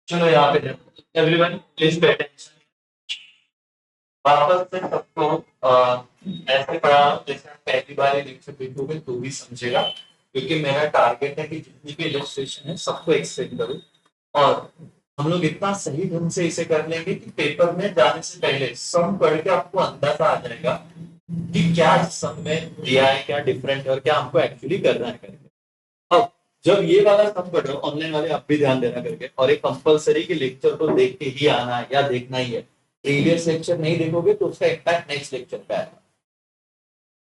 चलो यहाँ पे एवरीवन प्लीज पे अटेंशन। वापस से सबको ऐसे पढ़ा जैसे हम पहली बार ही लेक्चर देखोगे तो भी समझेगा, क्योंकि मेरा टारगेट है कि जितनी भी इलस्ट्रेशन है सबको एक्सप्लेन करूं। और हम लोग इतना सही ढंग से इसे कर लेंगे कि पेपर में जाने से पहले सम पढ़ के आपको अंदाजा आ जाएगा कि क्या इस सम में दिया है, क्या डिफरेंट है और क्या हमको एक्चुअली करना है करके। अब जब ये वाला सम पढ़ रहे हो ऑनलाइन वाले, आप भी ध्यान देना करके, और एक कंपलसरी की लेक्चर तो देख के ही आना है या देखना ही है। प्रीवियस लेक्चर नहीं देखोगे तो उसका इम्पैक्ट नेक्स्ट लेक्चर पे आएगा।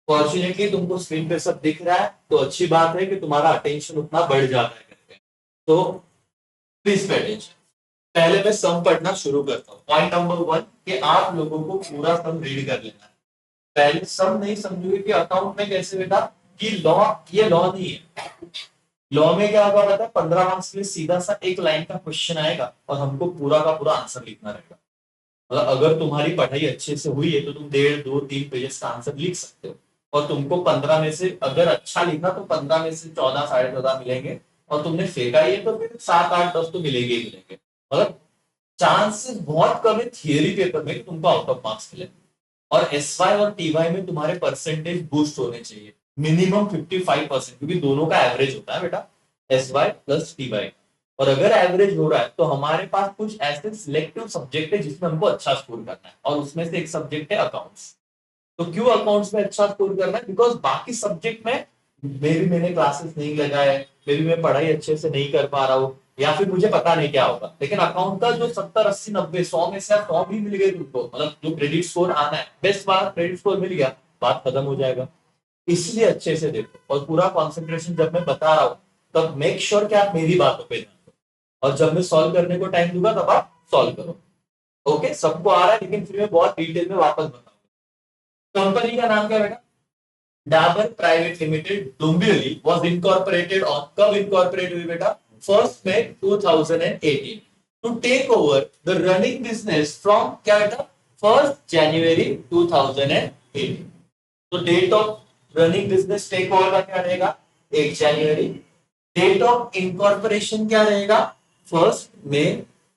फॉर्चुनेटली तुमको स्क्रीन पे सब दिख रहा है तो अच्छी बात है कि तुम्हारा अटेंशन उतना बढ़ जाता है करके। तो प्लीज पे अटेंशन। पहले मैं सम पढ़ना शुरू करता हूँ। पॉइंट नंबर 1 कि आप लोगों को पूरा सम रीड कर लेना है। पहले सम नहीं समझोगे कि अकाउंट में कैसे बेटा, कि लॉ, ये लॉ नहीं है। लॉ में क्या होगा पता है, 15 मार्क्स के लिए सीधा सा एक लाइन का क्वेश्चन आएगा और हमको पूरा का पूरा आंसर लिखना रहेगा। मतलब अगर तुम्हारी पढ़ाई अच्छे से हुई है तो तुम 1.5, 2, 3 पेजेस का आंसर लिख सकते हो। और तुमको 15 में से अगर अच्छा लिखा तो 15 में से 14, 14.5 मिलेंगे। और तुमने फेंका ही है तो फिर 7, 8, 10 तो मिलेंगे ही मिलेंगे। मतलब चांसेस बहुत कम है थियरी पेपर में तुमको आउट ऑफ मार्क्स मिले। और एसवाई और टीवाई में तुम्हारे परसेंटेज बूस्ट होने चाहिए मिनिमम 55%, क्योंकि दोनों का एवरेज होता है बेटा, एसवाई प्लस टीवाई। और अगर एवरेज हो रहा है तो हमारे पास कुछ ऐसे सिलेक्टिव सब्जेक्ट है जिसमें हमको अच्छा स्कोर करना है, और उसमें से एक सब्जेक्ट है अकाउंट्स। तो क्यों अकाउंट्स में अच्छा स्कोर करना है? बिकॉज बाकी सब्जेक्ट में मैंने क्लासेस नहीं लगाए, मैं पढ़ाई अच्छे से नहीं कर पा रहा हूँ, या फिर मुझे पता नहीं क्या होगा। लेकिन अकाउंट का जो 70, 80, 90, 100 में से 100 भी मिल गए तुमको, मतलब जो क्रेडिट स्कोर आना है, बेस्ट बार क्रेडिट स्कोर मिल गया, बात खत्म हो जाएगा। इसलिए अच्छे से देखो और पूरा कॉन्सेंट्रेशन जब मैं बता रहा हूं तब मेक श्योर कि आप मेरी बातों पे ध्यान दो, और जब मैं सॉल्व करने को टाइम दूंगा तब आप सॉल्व करो। ओके, सबको आ रहा है, लेकिन फिर मैं बहुत डिटेल में वापस बताऊंगा। कंपनी का नाम क्या है बेटा? Dabur private limited Dombivli was incorporated on, कब इनकॉर्पोरेट हुई बेटा? 1 मई 2018 to take over the running business from, क्या बेटा, 1 जनवरी 2018। तो date of running business take over का क्या रहेगा? 1 जनवरी। डेट ऑफ इनकॉर्पोरेशन क्या रहेगा? 1 मई।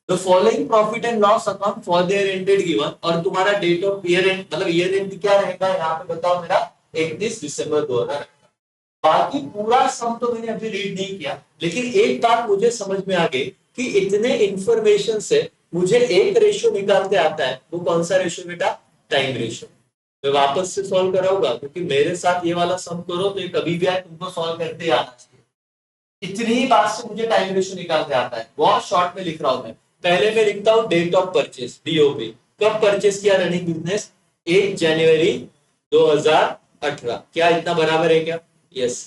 The following profit and loss account for their ended given, और तुम्हारा डेट ऑफ ईयर एंड, मतलब ईयर एंड क्या रहेगा यहाँ पे बताओ मेरा? 31 दिसंबर 2000। बाकी पूरा सम तो मैंने अभी रीड नहीं किया, लेकिन एक बात मुझे समझ में आ गई कि इतने इंफॉर्मेशन से मुझे एक रेशियो निकालते आता है। वो कौन सा रेशियो बेटा? Time ratio. मैं वापस से सॉल्व कराऊंगा, क्योंकि मेरे साथ ये वाला सम करो तो ये कभी भी आए तुमको सॉल्व करते आना चाहिए। इतनी ही बात से मुझे टाइम रेशियो निकालते आता है। बहुत शॉर्ट में लिख रहा हूं मैं। पहले मैं लिखता हूं डेट ऑफ परचेस, डीओपी। कब परचेस किया रनिंग बिजनेस? 1 जनवरी 2018। क्या इतना बराबर है क्या? Yes.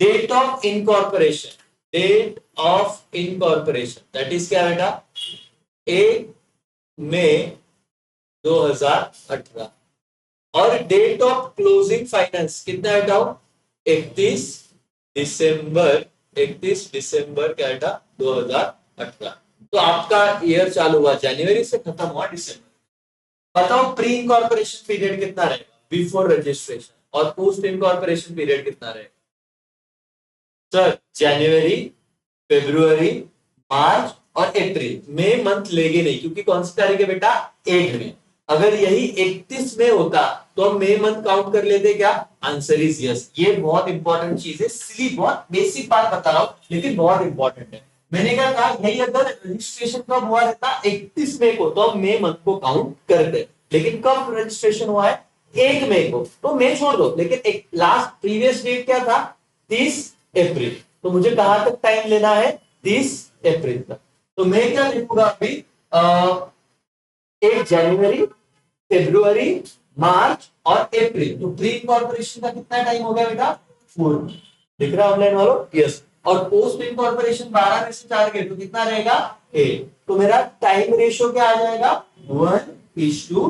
Date of incorporation, date of incorporation that is क्या बेटा? 1 मई 2018। और डेट ऑफ क्लोजिंग फाइनेंस कितना हटाओ? 31 दिसंबर, 31 दिसंबर क्या हटा? 2018। तो आपका ईयर चालू हुआ जनवरी से, खत्म हुआ दिसंबर। बताओ प्री इनकॉर्पोरेशन पीरियड कितना रहेगा बिफोर रजिस्ट्रेशन, और पोस्ट इनकॉर्पोरेशन पीरियड कितना रहेगा? सर जनवरी, फरवरी, मार्च और अप्रैल। मई मंथ लेंगे नहीं, क्योंकि कौन सी तारीख है बेटा? 8 में। अगर यही 31 में होता तो हम मई मंथ काउंट कर लेते क्या? Answer is yes. ये बहुत इंपॉर्टेंट चीज है, सिली बहुत बेसिक बात बता रहा हूं, लेकिन बहुत इंपॉर्टेंट है। मैंने क्या कहा, यही अगर रजिस्ट्रेशन कब हुआ रहता 31 मई को, तो हम मई मंथ को काउंट करते। लेकिन कब रजिस्ट्रेशन हुआ है? 1 मई को, तो मई छोड़ दो। लेकिन एक लास्ट प्रीवियस डेट क्या था? 30 अप्रैल। तो मुझे कहां तक टाइम लेना है? 30 अप्रैल तक। तो मैं क्या लिखूंगा अभी? 1 जनवरी, फरवरी, मार्च और अप्रैल। तो प्री इनकॉर्पोरेशन का कितना टाइम हो गया बेटा? 4। दिख रहा ऑनलाइन वालों? यस। और पोस्ट इनकॉर्पोरेशन 12 में से 4 गए तो कितना रहेगा? 8। तो मेरा टाइम रेशियो क्या आ जाएगा? 1:2।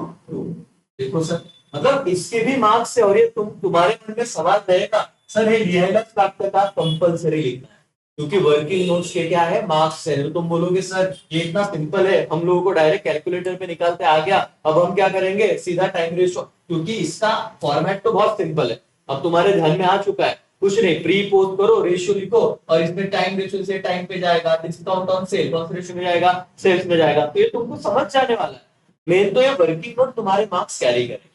देखो सर, मतलब इसके भी मार्क्स है। और ये तुम्हारे मन में सवाल रहेगा, सर ये वीएलएफ का कंपलसरी लिखना है, क्योंकि वर्किंग नोट्स के क्या है? मार्क्स है। तो तुम बोलोगे सर ये इतना सिंपल है, हम लोगों को डायरेक्ट कैलकुलेटर पे निकालते आ गया, अब हम क्या करेंगे? सीधा टाइम रेशियो। क्योंकि इसका फॉर्मेट तो बहुत सिंपल है, अब तुम्हारे ध्यान में आ चुका है। कुछ नहीं, प्री पोस्ट करो, रेशियो लिखो और इसमें टाइम रेशियो से टाइम पे जाएगा, डिस्काउंट ऑन सेल कौन से रेशियो में जाएगा, सेल्स में जाएगा। तो ये तुमको समझ जाने वाला है। मेन तो ये वर्किंग नोट तुम्हारे मार्क्स कैरी करे।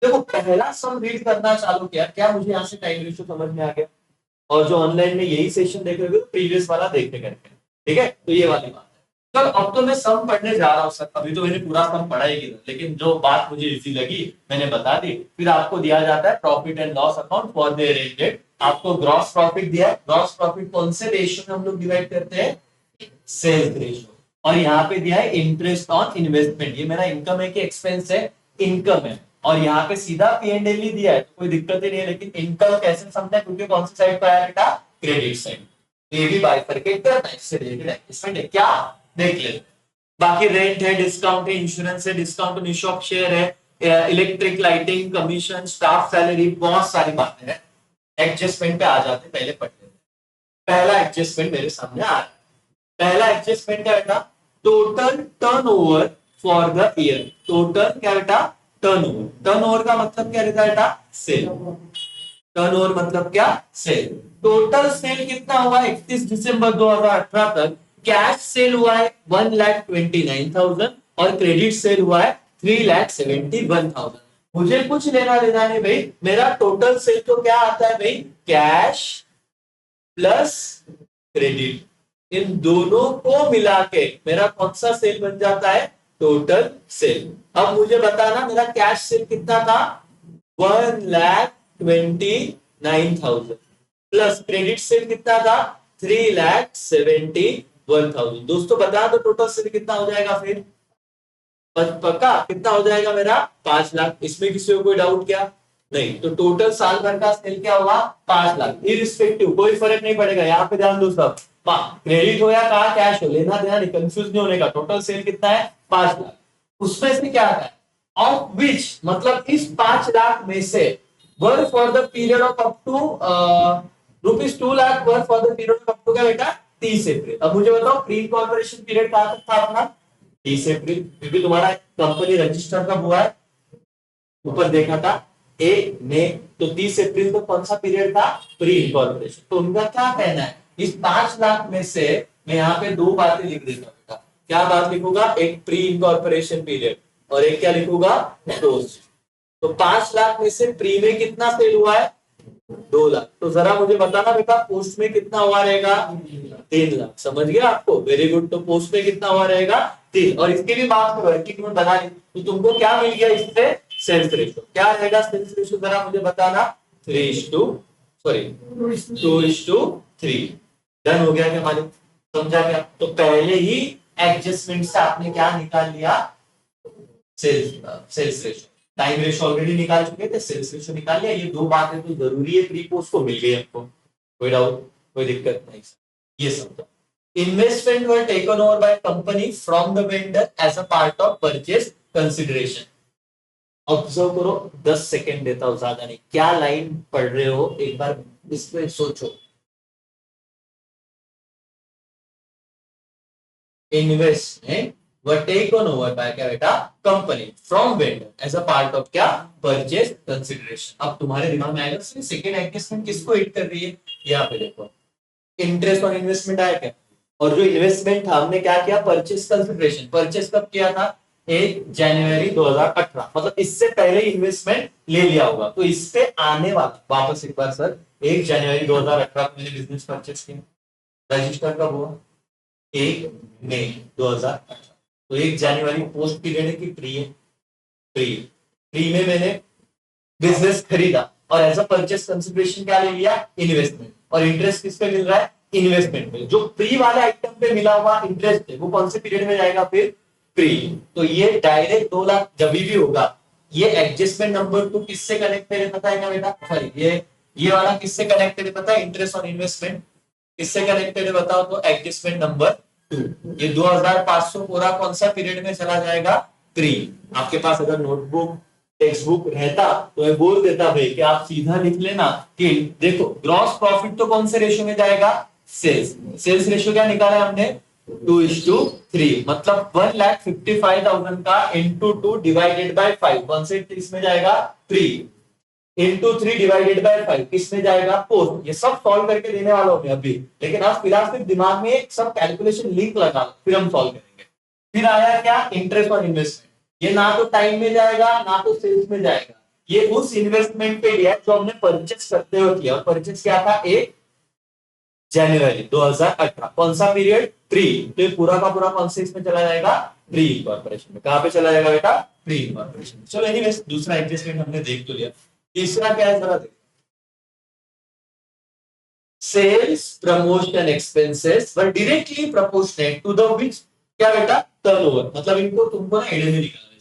देखो पहला सम रीड करना चालू किया, क्या मुझे यहाँ से टाइम रेशियो समझ में आ गया? और जो ऑनलाइन में यही सेशन देख रहे हो प्रीवियस वाला देखने करके, ठीक है? तो ये वाली बात है। चल अब तो मैं सम पढ़ने जा रहा हूँ सर, अभी तो मैंने पूरा सम पढ़ा ही नहीं, लेकिन जो बात मुझे इजी लगी मैंने बता दी। फिर आपको दिया जाता है profit and loss account for the arrangement. आपको ग्रॉस प्रॉफिट दिया है, ग्रॉस प्रॉफिट कौन से रेशियो में हम लोग डिवाइड करते हैं? Sales ratio. और यहाँ पे दिया है इंटरेस्ट ऑन इन्वेस्टमेंट, ये मेरा इनकम है कि एक्सपेंस है? इनकम है। और यहाँ पे सीधा P&L ही दिया है, तो कोई दिक्कत ही नहीं है। लेकिन इनकम कैसे समझना है, क्योंकि कौन सी साइड पर आया बेटा? Credit side. ये भी बाइफरकेट करना है, इससे रिलेटेड एडजस्टमेंट है क्या, देख ले। बाकी रेंट है, डिस्काउंट है, इंश्योरेंस है, डिस्काउंट ऑन ईशॉप शेयर है, electric lighting, commission, staff salary, बहुत सारी बातें हैं। एडजस्टमेंट पे आ जाते, पहले पढ़ लेते। पहला एडजस्टमेंट मेरे सामने आ रहा है। पहला एडजस्टमेंट क्या बेटा? Total turnover for the year. Total क्या बेटा? टर्नओवर। टर्नओवर का मतलब क्या रहता है बेटा? सेल। टर्नओवर मतलब क्या? सेल। टोटल सेल कितना हुआ 31 दिसंबर 2018 तक? कैश सेल हुआ है 1,29,000 और क्रेडिट सेल हुआ है 3,71,000। मुझे कुछ लेना देना नहीं भाई, मेरा टोटल सेल तो क्या आता है भाई? कैश प्लस क्रेडिट, इन दोनों को मिला के मेरा कौन सा सेल बन जाता है? Total sale. अब मुझे बताना मेरा कैश सेल कितना था? 1,29,000 प्लस क्रेडिट सेल कितना था? 3,71,000। दोस्तों बता दो टोटल सेल कितना हो जाएगा फिर? पक्का कितना हो जाएगा मेरा? 5 लाख। इसमें किसी को कोई डाउट क्या? नहीं। तो टोटल साल भर का सेल क्या हुआ? 5 लाख। इररिस्पेक्टिव कोई फर्क नहीं पड़ेगा, यहाँ पे ध्यान दो सब, क्रेडिट हो या कहा कैश हो, लेना देना नहीं, कंफ्यूज नहीं होने का। टोटल सेल कितना है? 5 लाख। उसमें से क्या आता है? ऑफ विच, मतलब इस 5 लाख में से were for the period of up to ₹2 lakh were for the period of up to क्या बेटा? 30 अप्रैल। अब मुझे बताओ प्री इनकॉर्पोरेशन पीरियड कहां तक था अपना? 30 अप्रैल, क्योंकि तुम्हारा कंपनी रजिस्टर कब हुआ है? ऊपर देखा था 1 मई। तो 30 अप्रैल तो कौन सा पीरियड था? Pre incorporation. तो उनका क्या कहना है? इस 5 लाख में से मैं यहाँ पे 2 बातें लिख देता बेटा। क्या बात लिखूंगा? एक प्री इनकॉर्पोरेशन पीरियड और एक क्या लिखूंगा? पोस्ट। तो 5 लाख में से प्री में कितना सेल हुआ है? 2 लाख। तो जरा मुझे बताना बेटा पोस्ट में कितना हुआ रहेगा? 3 लाख। समझ गया आपको? Very good. तो पोस्ट में कितना हुआ रहेगा? 3। और इसके भी मार्क्स में वर्किंग नोट बना ली। तो तुमको क्या मिल गया इससे? Sales ratio. क्या रहेगा सेल्स रेशियो, जरा मुझे बताना। 2:3। डन हो गया क्या मालिक? समझा क्या? तो पहले ही एडजस्टमेंट से आपने क्या निकाल लिया? Sales ratio. Time ratio already निकाल चुके थे, सेल्स रेशियो निकाल लिया। ये 2 बातें तो जरूरी है, प्री पोस्ट को मिल गई आपको, कोई डाउट कोई दिक्कत नहीं। ये समझो। Investment were taken over by company from the vendor as a part of purchase consideration. Observe करो, 10 सेकेंड देता हूं, ज्यादा नहीं। क्या लाइन पढ़ रहे हो एक बार इसमें सोचो। Investment were taken over by क्या बेटा? Company from vendor as a part of क्या? Purchase consideration. अब तुम्हारे दिमाग में आएगा सेकंड एडजस्टमेंट किसको हिट कर रही है? यहाँ पे देखो, इंटरेस्ट ऑन इन्वेस्टमेंट आया क्या? और जो इन्वेस्टमेंट था हमने क्या किया? Purchase consideration. परचेज कब किया था? 1 जनवरी 2018, मतलब इससे पहले इन्वेस्टमेंट ले लिया होगा। तो इस पे आने वाला वापस एक बार सर, 1 जनवरी 2018 को मैंने बिजनेस परचेज किया। रजिस्टर कब हुआ? 1 मई 2018। तो 1 जनवरी पोस्ट पीरियड है कि प्री है? प्री। प्री में मैंने बिजनेस खरीदा और एज अ परचेज कंसिडरेशन क्या ले लिया? इन्वेस्टमेंट। और इंटरेस्ट किस पे मिल रहा है? इन्वेस्टमेंट पे। जो प्री वाले आइटम पे मिला हुआ इंटरेस्ट है वो कौन से पीरियड में जाएगा फिर? प्री। तो ये डायरेक्ट 2 लाख जब भी होगा, ये एडजस्टमेंट नंबर 2 किससे कनेक्टेड है पता है क्या बेटा? सॉरी, ये वाला किससे कनेक्टेड है पता है? इंटरेस्ट ऑन इन्वेस्टमेंट किससे कनेक्टेड है बताओ तो? Adjustment number 2। ये 2500 पूरा कौन सा पीरियड में चला जाएगा? प्री। आपके पास अगर नोटबुक टेक्स्ट बुक रहता तो मैं बोल देता भाई कि आप सीधा लिख लेना कि देखो ग्रॉस प्रॉफिट तो कौन से रेशियो में जाएगा? सेल्स। सेल्स रेशियो क्या निकाला है हमने? 2:3, मतलब 1,55,000 का इंटू 2 डिवाइडेड बाय 5 कौन से इसमें जाएगा? 3। इंटू 3/5 किस में जाएगा, पोस्ट। ये सब सॉल्व करके देने वाला हूं मैं अभी, लेकिन आप फिलहाल सिर्फ दिमाग में सब कैलकुलेशन लिंक लगा लो, फिर हम सॉल्व करेंगे। फिर आया क्या, इंटरेस्ट और इन्वेस्टमेंट। ये ना तो टाइम में जाएगा ना तो सेल्स में जाएगा, ये उस इन्वेस्टमेंट पे लिया जो हमने परचेस करते हुए किया, और परचेस क्या था, 1 जनवरी 2018। कौन सा पीरियड, प्री। तो ये पूरा का पूरा कौन से इसमें चला जाएगा, प्री इनकॉर्पोरेशन में। कहां पे चला जाएगा बेटा, प्री इनकॉर्पोरेशन। चलो एनीवेज, दूसरा एडजस्टमेंट हमने देख तो लिया। तीसरा क्या है, जरा देखो। Sales promotion expenses were directly proportionate to the which, क्या बेटा, टर्नओवर। मतलब इनको तुमको ना एडे में निकालना है।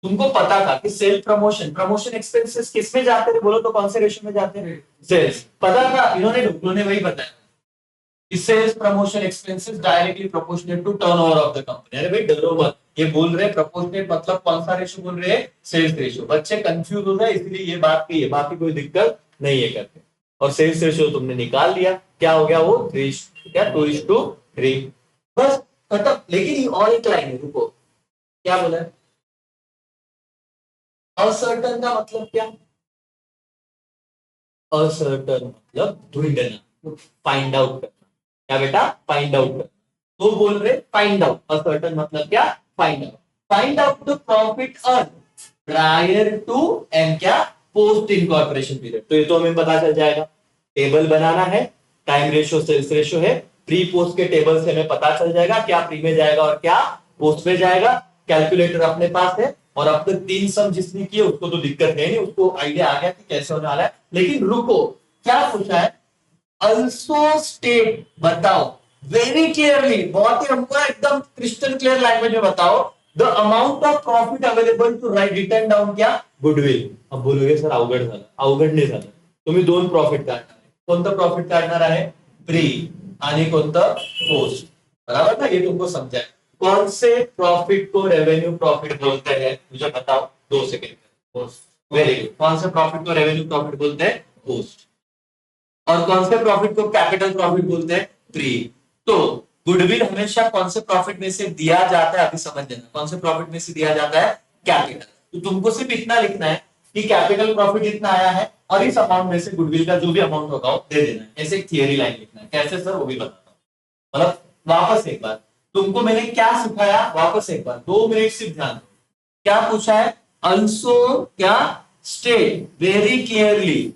तुमको पता था कि सेल प्रमोशन प्रमोशन एक्सपेंसेस किस में जाते हैं, बोलो तो कौन से रेशियो में जाते हैं, सेल्स। पता था, इन्होंने वही बताया, sales promotion expenses directly proportionate to turnover of the company. अरे भाई डरो मत, ये बोल रहे प्रोपोर्शनेट मतलब कौन सा रेशियो बोल रहे हैं, सेल्स रेशियो। बच्चे कंफ्यूज हो जाए इसलिए ये बात की है, बाकी कोई दिक्कत नहीं है करके। और सेल्स रेशियो तुमने निकाल लिया, क्या हो गया वो, 3 क्या 2:3, बस खत्म। लेकिन और एक लाइन है, रुको, क्या बोला है, असर्टन का मतलब क्या, असर्टन मतलब ढूंढना, फाइंड आउट करना। क्या बेटा, फाइंड आउट करना। तो बोल रहे फाइंड आउट, असर्टन मतलब क्या, find out. Find out the profit earn prior to end क्या, पोस्ट इनकॉर्पोरेशन पीरियड। तो ये तो हमें पता चल जाएगा, टेबल बनाना है, टाइम रेशियो सेल्स रेशियो है, प्री पोस्ट के टेबल से हमें पता चल जाएगा क्या प्री में जाएगा और क्या पोस्ट में जाएगा। कैलकुलेटर अपने पास है, और अब तक 3 सम जिसने किए उसको तो दिक्कत है नहीं, उसको आइडिया आ गया कि कैसे होने वाला है। लेकिन रुको, क्या पूछा है, अल्सो स्टेट, बताओ वेरी क्लियरली, बहुत ही हमको एकदम क्रिस्टल क्लियर लैंग्वेज में बताओ, the amount of profit available to write return down क्या, गुडविल। अब बोलोगे सर अवघड झालं, अवघड नाही झालं, तुम्ही 2 प्रॉफिट काढणार आहे, कोणतं प्रॉफिट काढणार आहे, प्री आणि कोणतं पोस्ट, बराबर ना, ये तुमको समझा है। कौन से प्रॉफिट को रेवेन्यू प्रॉफिट बोलते हैं, मुझे बताओ, 2 सेकेंड, वेरी गुड। कौन से प्रॉफिट को रेवेन्यू प्रॉफिट बोलते हैं, पोस्ट। और कौन से प्रॉफिट को कैपिटल प्रॉफिट बोलते हैं, प्री। तो गुडविल हमेशा कौन से प्रॉफिट में से दिया जाता है, अभी समझ लेना, कौन से प्रॉफिट में से दिया जाता है, कैपिटल। तो तुमको सिर्फ इतना लिखना है कि कैपिटल प्रॉफिट इतना आया है, और इस अमाउंट में से गुडविल का जो भी अमाउंट होगा वो दे देना है। ऐसे एक थियरी लाइन लिखना है, कैसे सर वो भी बताता हूँ। मतलब वापस एक बार, तुमको मैंने क्या सिखाया, वापस एक बार 2 मिनट सिर्फ ध्यान दो। क्या पूछा है, अल्सो क्या, state very clearly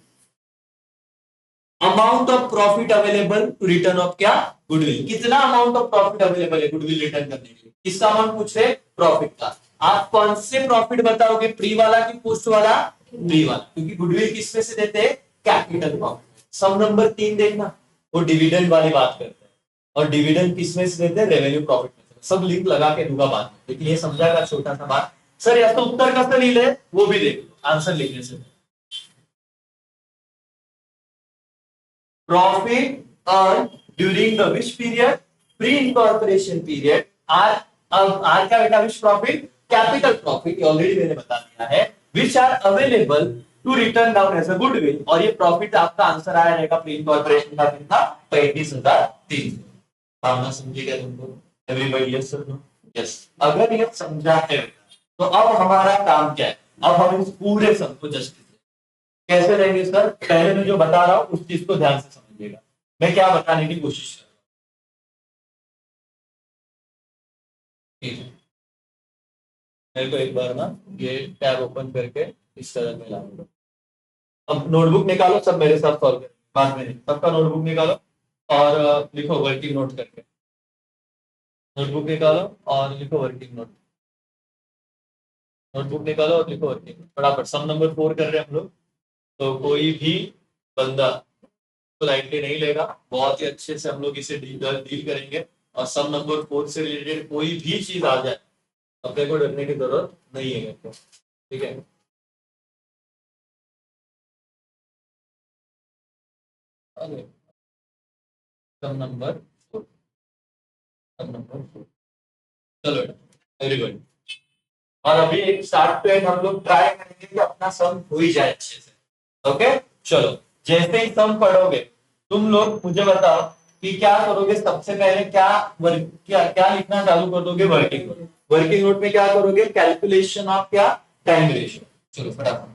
amount of profit available to return of क्या, गुडविल। कितना अमाउंट ऑफ प्रॉफिट अवेलेबल है गुडविल रिटर्न करने के लिए, किसका अमाउंट पूछ रहे, प्रॉफिट का। आप कौन से प्रॉफिट बताओगे, प्री वाला कि पोस्ट वाला, प्री वाला, क्योंकि गुडविल किस में से देते हैं, कैपिटल प्रॉफिट। सम नंबर 3 देखना, वो डिविडेंड वाली बात करते हैं, और डिविडेंड किस में से देते हैं, रेवेन्यू प्रॉफिट में से। सब लिंक लगा के दूंगा बाद में, लेकिन ये समझागा छोटा सा बात। सर या तो उत्तर कैसे लिख ले वो भी देख लो आंसर लिखने से। Profit earned during the which period? Pre-incorporation period. R क्या बेटा, which profit? Capital profit, already मैंने बता दिया है। Which are available to return down as a goodwill, और ये प्रॉफिट आपका आंसर आया रहेगा प्री इनकॉर्पोरेशन का कितना, 35,300। भावना समझी क्या तुमको, everybody yes sir no, yes. अगर ये समझा है तो अब हमारा काम क्या है, अब हम इस पूरे सब को जस्टिस कैसे लेंगे सर, पहले मैं जो बता रहा हूं उस चीज को ध्यान से समझिएगा, मैं क्या बताने की कोशिश कर रहा हूं। मेरे को एक बार ना ये टैब ओपन करके इस तरह में लाऊंगा। अब नोटबुक निकालो, सब मेरे साथ सॉल्व करें, बाद में सबका नोटबुक निकालो और लिखो वर्किंग नोट करके, नोटबुक निकालो और लिखो वर्किंग नोट, नोटबुक निकालो और लिखो वर्किंग नोट फटाफट। सम नंबर 4 कर रहे हैं हम लोग, तो कोई भी बंदा तो लाइटली नहीं लेगा, बहुत ही अच्छे से हम लोग इसे डील करेंगे, और सम नंबर 4 से रिलेटेड कोई भी चीज आ जाए अपने को डरने की जरूरत नहीं है, ठीक है। सम नंबर 4, सम नंबर 4, चलो वेरी गुड। और अभी एक स्टार्ट पे हम लोग ट्राई करेंगे कि अपना सम हो ही जाए अच्छे से, ओके। चलो जैसे ही सम पढ़ोगे तुम लोग मुझे बताओ कि क्या करोगे, सबसे पहले क्या क्या लिखना चालू कर दोगे, वर्किंग नोट। वर्किंग नोट में क्या करोगे, कैलकुलेशन ऑफ क्या, टाइम रेशियो। चलो फटाफट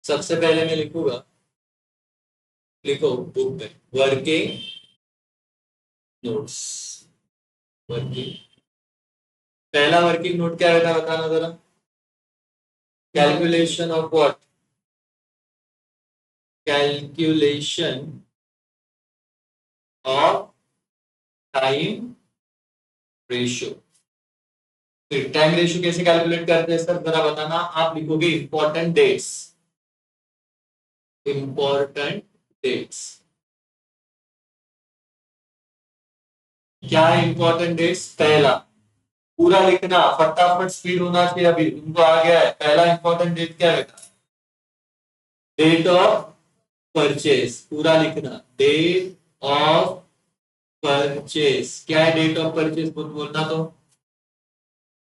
सबसे पहले मैं लिखूंगा, लिखो बुक में वर्किंग नोट्स। वर्किंग, पहला वर्किंग नोट क्या बेटा बताना जरा। Calculation of what? Calculation of time ratio. फिर टाइम रेशियो कैसे कैलकुलेट करते हैं सर जरा बताना। आप लिखोगे इंपॉर्टेंट डेट्स। इंपॉर्टेंट डेट्स, क्या है इंपॉर्टेंट डेट्स? पहला पूरा लिखना, फटाफट स्पीड होना चाहिए, अभी तुमको आ गया है। पहला इंपॉर्टेंट डेट क्या है बेटा? डेट ऑफ परचेस, पूरा लिखना। डेट ऑफ परचेस, क्या है डेट ऑफ परचेस? बोलना तो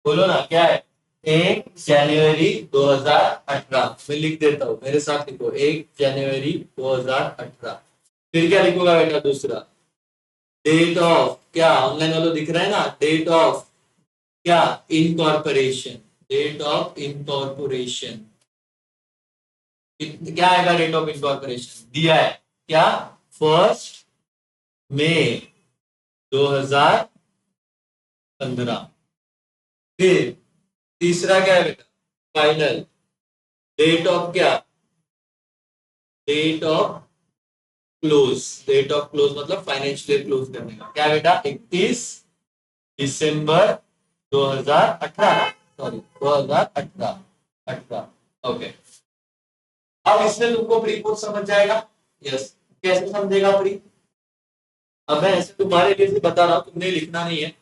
बोलो ना, क्या है? 1 जनवरी 2018। मैं लिख देता हूँ, मेरे साथ लिखो 1 जनवरी 2018। फिर क्या लिखूंगा बेटा दूसरा? डेट ऑफ, क्या ऑनलाइन वालों दिख रहा है ना? डेट ऑफ क्या? इनकॉर्पोरेशन। डेट ऑफ इनकॉर्पोरेशन, क्या आएगा? डेट ऑफ इनकॉर्पोरेशन दिया है क्या? 1 मई 2015। फिर तीसरा क्या है बेटा? फाइनल डेट ऑफ क्या? Date of close. Date of close मतलब फाइनेंशियल क्लोज करने का, क्या बेटा? 31 दिसंबर 2018, सॉरी 2018। 18, ओके। अब इसमें तुमको प्री कोड समझ जाएगा। यस, कैसे समझेगा प्री? अब मैं ऐसे तुम्हारे लिए बता रहा हूं, तुमने लिखना नहीं है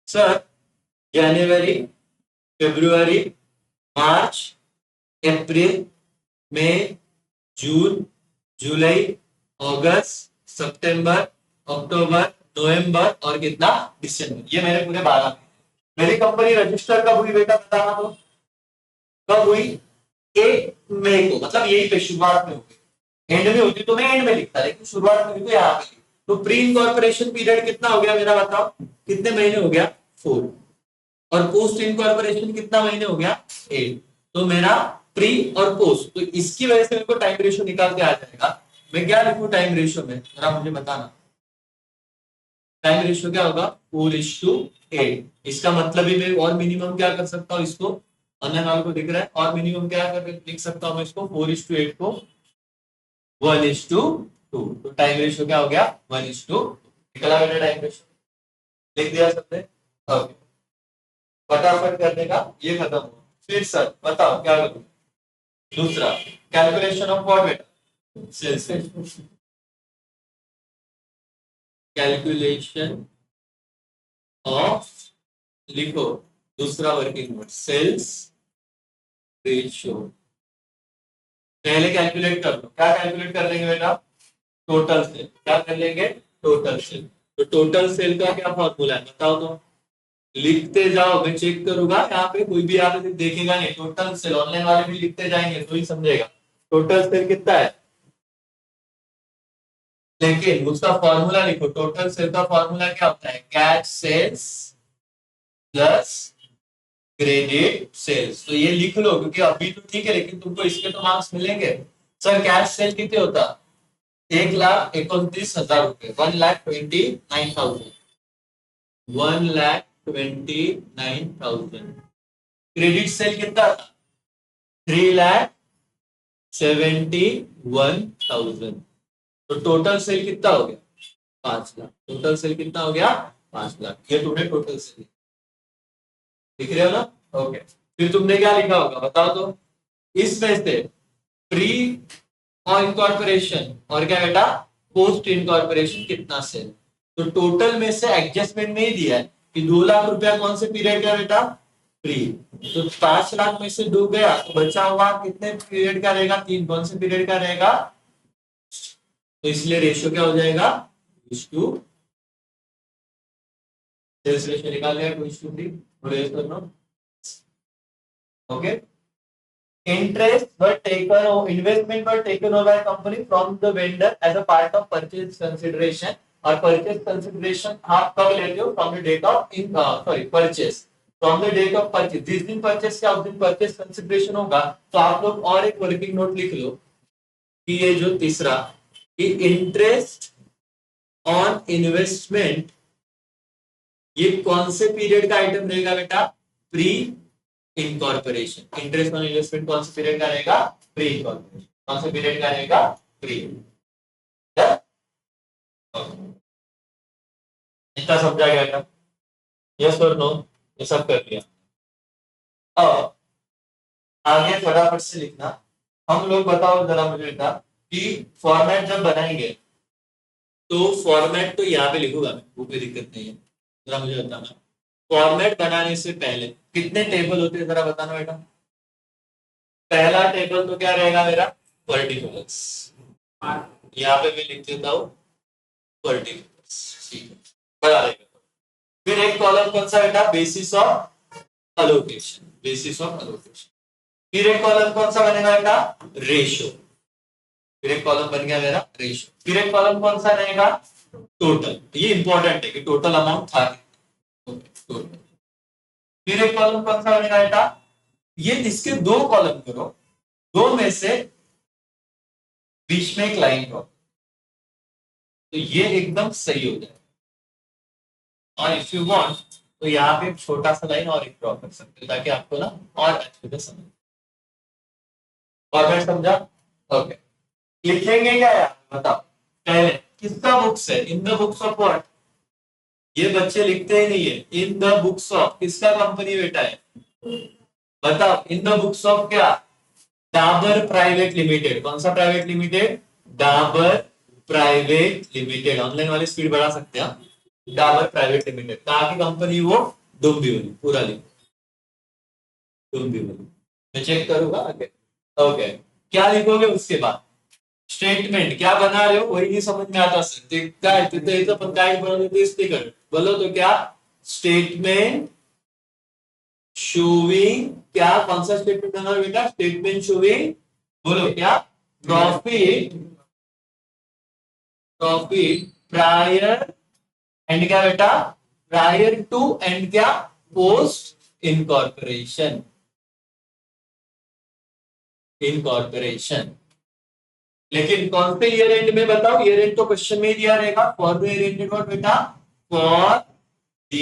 सर। जनवरी, फरवरी, मार्च, अप्रैल, मई, जून, जुलाई, अगस्त, सितंबर, अक्टूबर, नवंबर और कितना? दिसंबर। ये मेरे पूरे 12 महीने। मेरी कंपनी रजिस्टर कब हुई बेटा बताना तो? कब हुई? 1 मई को, मतलब यही पे शुरुआत में हुई। एंड में होती तो मैं एंड में लिखता, लेकिन शुरुआत में हुई तो यहाँ पे। तो प्री इनकॉर्पोरेशन पीरियड कितना हो गया मेरा बताओ? कितने महीने हो गया? 4। और पोस्ट इनकॉर्पोरेशन कितना महीने हो गया? 8। तो मेरा प्री और पोस्ट, तो इसकी वजह से मेरे को टाइम रेशियो निकाल के आ जाएगा। मैं क्या लिखूं टाइम रेशियो में जरा मुझे बताना। टाइम रेशियो क्या होगा? 4:8। इसका मतलब ही मैं और मिनिमम क्या कर सकता हूँ इसको? अन्य को दिख रहा है, और मिनिमम क्या कर लिख सकता हूँ मैं इसको? 4:8 को 1:2। तो टाइम रेशियो क्या हो गया? 1:2। निकला बेटा टाइम रेशियो, लिख दिया सबने? ओके, फटाफट कर देगा, ये खत्म हुआ। फिर सर बताओ क्या करूं? दूसरा कैलकुलेशन ऑफ व्हाट बेटा? सेल्स। कैलकुलेशन ऑफ, लिखो दूसरा वर्किंग नोट, सेल्स रेशियो। पहले कैलकुलेट कर लो, क्या कैलकुलेट कर लेंगे बेटा? Total sale. क्या कर लेंगे? Total sale. तो टोटल सेल का क्या फॉर्मूला है बताओ तो? लिखते जाओ, मैं चेक करूंगा, यहाँ पे कोई भी यहाँ पे देखेगा नहीं। टोटल सेल ऑनलाइन वाले भी लिखते जाएंगे तो ही समझेगा टोटल सेल कितना है। लेकिन उसका फॉर्मूला लिखो, टोटल सेल का फॉर्मूला क्या होता है? Cash sales plus credit sales. तो ये लिख लो, क्योंकि अभी तो ठीक है, लेकिन तुमको इसके तो मार्क्स मिलेंगे। सर कैश सेल कितने होता? 1,29,000 रुपए, 1,29,000। 1,29,000। क्रेडिट सेल कितना था? 3,71,000। तो टोटल सेल कितना हो गया? 5 लाख। टोटल सेल कितना हो गया? 5 लाख। ये तुमने टोटल सेल लिख रहे हो ना? ओके। फिर तुमने क्या लिखा होगा बताओ तो? इसमें से प्री और इनकॉर्पोरेशन और क्या बेटा? पोस्ट इनकॉर्पोरेशन कितना सेल। तो टोटल में से एडजस्टमेंट नहीं दिया है कि 2 लाख रुपया कौन से पीरियड का बेटा? प्री। तो 5 लाख में से 2 गया तो बचा हुआ कितने पीरियड का रहेगा? 3। कौन से पीरियड का रहेगा? तो इसलिए रेशियो क्या हो जाएगा? 2:3। सेल्स रेशियो निकाल लिया 2:3। करना, okay. Interest were taken or investment were taken over by company from the vendor as a part of purchase consideration। और purchase consideration आप कब लेते हो? From the date of in sorry purchase। From the date of purchase, जिस दिन purchase किया उस दिन परचेज कंसिडरेशन होगा। तो आप लोग और एक वर्किंग नोट लिख लो कि ये जो तीसरा, कि इंटरेस्ट ऑन इन्वेस्टमेंट, ये कौन से पीरियड का आइटम रहेगा बेटा? Pre incorporation. Interest on investment कौन से पीरियड का रहेगा? Pre incorporation. कौन से पीरियड का रहेगा? प्री। इतना समझा गया बेटा? यस और नो? ये सब कर लिया। अब आगे फटाफट से लिखना। हम लोग बताओ जरा मुझे बेटा कि फॉर्मेट जब बनाएंगे तो फॉर्मेट तो यहाँ पे लिखूंगा मैं, वो कोई दिक्कत नहीं है, जरा मुझे बताना फॉर्मेट बनाने से पहले कितने टेबल होते हैं, जरा बताना बेटा। पहला टेबल तो क्या रहेगा मेरा? पर्टिकुलर्स। यहाँ पे मैं लिख देता हूँ पर्टिकुलर्स, ठीक है, बड़ा रहेगा। फिर एक कॉलम कौन सा बेटा? Basis of allocation, basis of allocation. फिर एक कॉलम कौन सा बनेगा बेटा? रेशो। फिर एक कॉलम बन गया मेरा रेशो। फिर एक कॉलम कौन सा रहेगा? टोटल। ये इंपॉर्टेंट है कि टोटल अमाउंट था। टोटल। फिर एक कॉलम कौन सा बनेगा बेटा? ये इसके दो कॉलम करो, दो में से बीच में एक लाइन ड्रॉ, तो ये एकदम सही हो जाए। और इफ यू वांट तो यहाँ पे एक छोटा सा लाइन और एक ड्रॉ कर सकते हो ताकि आपको ना और अच्छे से समझ। फॉर्मेट समझा? ओके। लिखेंगे क्या यार बताओ? पहले किसका बुक्स है? In the books of what? ये बच्चे लिखते ही नहीं है। इन द बुक्स ऑफ किसका कंपनी बेटा है? बताओ। इन द बुक्स ऑफ क्या? Dabur private limited. कौन सा private limited? Dabur private limited. Online वाले स्पीड बढ़ा सकते हैं। डाबर प्राइवेट लिमिटेड कहाँ की कंपनी? वो डुम्बिवली। पूरा लिखो डुम्बिवली। मैं चेक करूंगा आगे। ओके। क्या लिखोगे उसके बाद? स्टेटमेंट। क्या बना रहे हो वही नहीं समझ में आता सर, ते काय तिथे इथं पण काय बनवलं तेच ते कर बोलो तो क्या? स्टेटमेंट शोविंग क्या? कौन सा स्टेटमेंट बना बेटा? स्टेटमेंट शोविंग बोलो क्या? प्रॉफिट, प्रॉफिट प्रायर एंड क्या बेटा? प्रायर टू एंड क्या? Post incorporation, incorporation. लेकिन कौन से ईयर एंड में बताओ? ईयर एंड तो क्वेश्चन में ही दिया रहेगा। For the year and what बेटा? फॉर द